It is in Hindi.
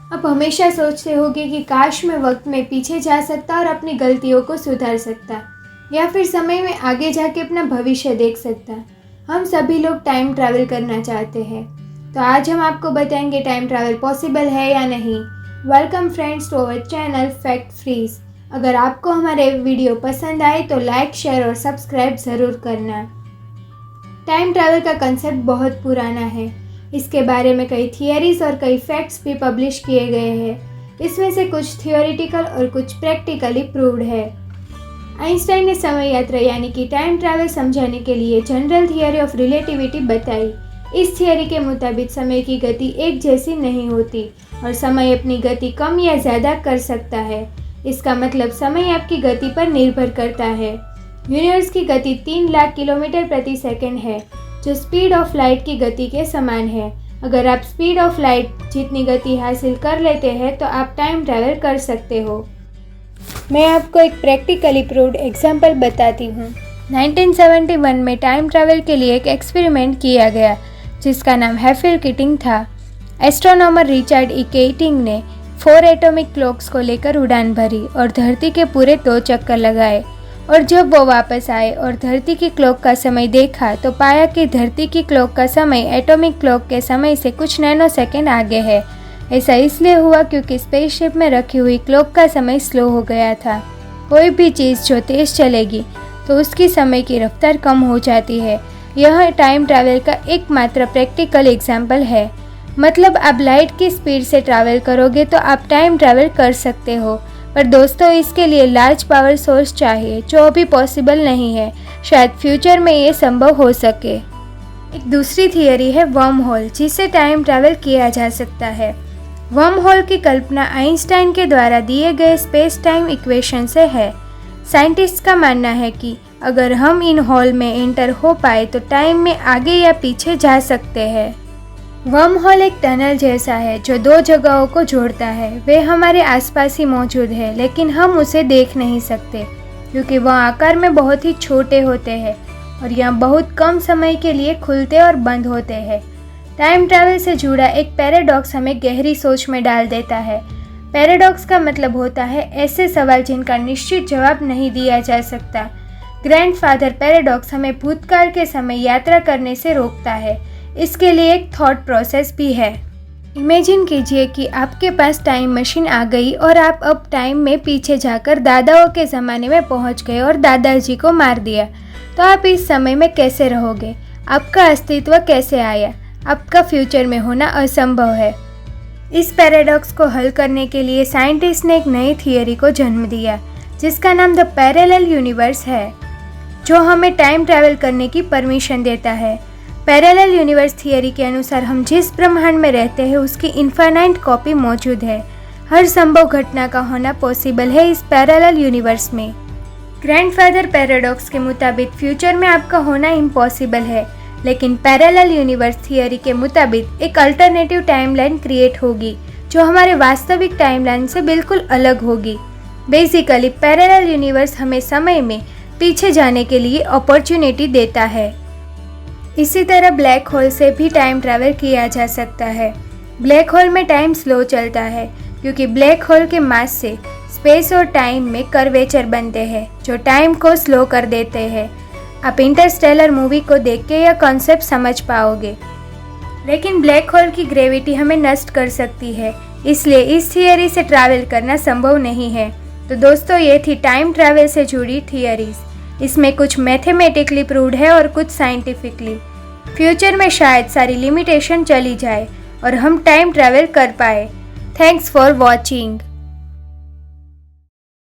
आप हमेशा सोचते होगे कि काश मैं वक्त में पीछे जा सकता और अपनी गलतियों को सुधार सकता, या फिर समय में आगे जाके अपना भविष्य देख सकता। हम सभी लोग टाइम ट्रैवल करना चाहते हैं, तो आज हम आपको बताएंगे टाइम ट्रैवल पॉसिबल है या नहीं। Welcome friends to our channel fact freeze. अगर आपको हमारे वीडियो पसंद आए तो लाइक, शेयर और सब्सक्राइब ज़रूर करना। टाइम ट्रैवल का कंसेप्ट बहुत पुराना है। इसके बारे में कई थियरीज और कई फैक्ट्स भी पब्लिश किए गए हैं। इसमें से कुछ थियोरिटिकल और कुछ प्रैक्टिकली प्रूव्ड है। आइंस्टाइन ने समय यात्रा यानी कि टाइम ट्रैवल समझाने के लिए जनरल थियरी ऑफ रिलेटिविटी बताई। इस थियरी के मुताबिक समय की गति एक जैसी नहीं होती और समय अपनी गति कम या ज़्यादा कर सकता है। इसका मतलब समय आपकी गति पर निर्भर करता है। यूनिवर्स की गति 3 लाख किलोमीटर प्रति सेकंड है, जो स्पीड ऑफ लाइट की गति के समान है। अगर आप स्पीड ऑफ लाइट जितनी गति हासिल कर लेते हैं तो आप टाइम ट्रैवल कर सकते हो। मैं आपको एक प्रैक्टिकली प्रूव्ड एग्जांपल बताती हूँ। 1971 में टाइम ट्रैवल के लिए एक एक्सपेरिमेंट किया गया जिसका नाम हैफिल किटिंग था। एस्ट्रोनॉमर रिचर्ड ई केटिंग ने 4 एटॉमिक क्लॉक्स को लेकर उड़ान भरी और धरती के पूरे 2 चक्कर लगाए, और जब वो वापस आए और धरती की क्लॉक का समय देखा तो पाया कि धरती की क्लॉक का समय एटॉमिक क्लॉक के समय से कुछ नैनो सेकेंड आगे है। ऐसा इसलिए हुआ क्योंकि स्पेसशिप में रखी हुई क्लॉक का समय स्लो हो गया था। कोई भी चीज़ जो तेज़ चलेगी तो उसकी समय की रफ्तार कम हो जाती है। यह टाइम ट्रैवल का एकमात्र प्रैक्टिकल एग्जाम्पल है। मतलब आप लाइट की स्पीड से ट्रैवल करोगे तो आप टाइम ट्रैवल कर सकते हो, पर दोस्तों इसके लिए लार्ज पावर सोर्स चाहिए जो अभी पॉसिबल नहीं है। शायद फ्यूचर में ये संभव हो सके। एक दूसरी थियरी है वर्म होल, जिससे टाइम ट्रैवल किया जा सकता है। वर्म होल की कल्पना आइंस्टाइन के द्वारा दिए गए स्पेस टाइम इक्वेशन से है। साइंटिस्ट का मानना है कि अगर हम इन होल में एंटर हो पाए तो टाइम में आगे या पीछे जा सकते हैं। वर्म होल एक टनल जैसा है जो 2 जगहों को जोड़ता है। वे हमारे आसपास ही मौजूद है, लेकिन हम उसे देख नहीं सकते क्योंकि वह आकार में बहुत ही छोटे होते हैं और यह बहुत कम समय के लिए खुलते और बंद होते हैं। टाइम ट्रैवल से जुड़ा एक पैराडॉक्स हमें गहरी सोच में डाल देता है। पैराडॉक्स का मतलब होता है ऐसे सवाल जिनका निश्चित जवाब नहीं दिया जा सकता। ग्रैंडफादर पैराडॉक्स हमें भूतकाल के समय यात्रा करने से रोकता है। इसके लिए एक थॉट प्रोसेस भी है। इमेजिन कीजिए कि आपके पास टाइम मशीन आ गई और आप अब टाइम में पीछे जाकर दादाओं के ज़माने में पहुंच गए और दादाजी को मार दिया, तो आप इस समय में कैसे रहोगे? आपका अस्तित्व कैसे आया? आपका फ्यूचर में होना असंभव है। इस पैराडॉक्स को हल करने के लिए साइंटिस्ट ने एक नई थियरी को जन्म दिया जिसका नाम द पैरेलल यूनिवर्स है, जो हमें टाइम ट्रैवल करने की परमिशन देता है। पैरेलल यूनिवर्स थियरी के अनुसार हम जिस ब्रह्मांड में रहते हैं उसकी इनफाइनाइट कॉपी मौजूद है। हर संभव घटना का होना पॉसिबल है इस पैरेलल यूनिवर्स में। ग्रैंडफादर पैराडॉक्स के मुताबिक फ्यूचर में आपका होना इम्पॉसिबल है, लेकिन पैरेलल यूनिवर्स थियरी के मुताबिक एक अल्टरनेटिव टाइमलाइन क्रिएट होगी जो हमारे वास्तविक टाइमलाइन से बिल्कुल अलग होगी। बेसिकली पैरेलल यूनिवर्स हमें समय में पीछे जाने के लिए अपॉर्चुनिटी देता है। इसी तरह ब्लैक होल से भी टाइम ट्रैवल किया जा सकता है। ब्लैक होल में टाइम स्लो चलता है क्योंकि ब्लैक होल के मास से स्पेस और टाइम में कर्वेचर बनते हैं जो टाइम को स्लो कर देते हैं। आप इंटरस्टेलर मूवी को देख के यह कॉन्सेप्ट समझ पाओगे। लेकिन ब्लैक होल की ग्रेविटी हमें नष्ट कर सकती है, इसलिए इस थियरी से ट्रैवल करना संभव नहीं है। तो दोस्तों ये थी टाइम ट्रैवल से जुड़ी थियरीज। इसमें कुछ मैथमेटिकली प्रूव्ड है और कुछ साइंटिफिकली। फ्यूचर में शायद सारी लिमिटेशन चली जाए और हम टाइम ट्रैवल कर पाए। Thanks for watching.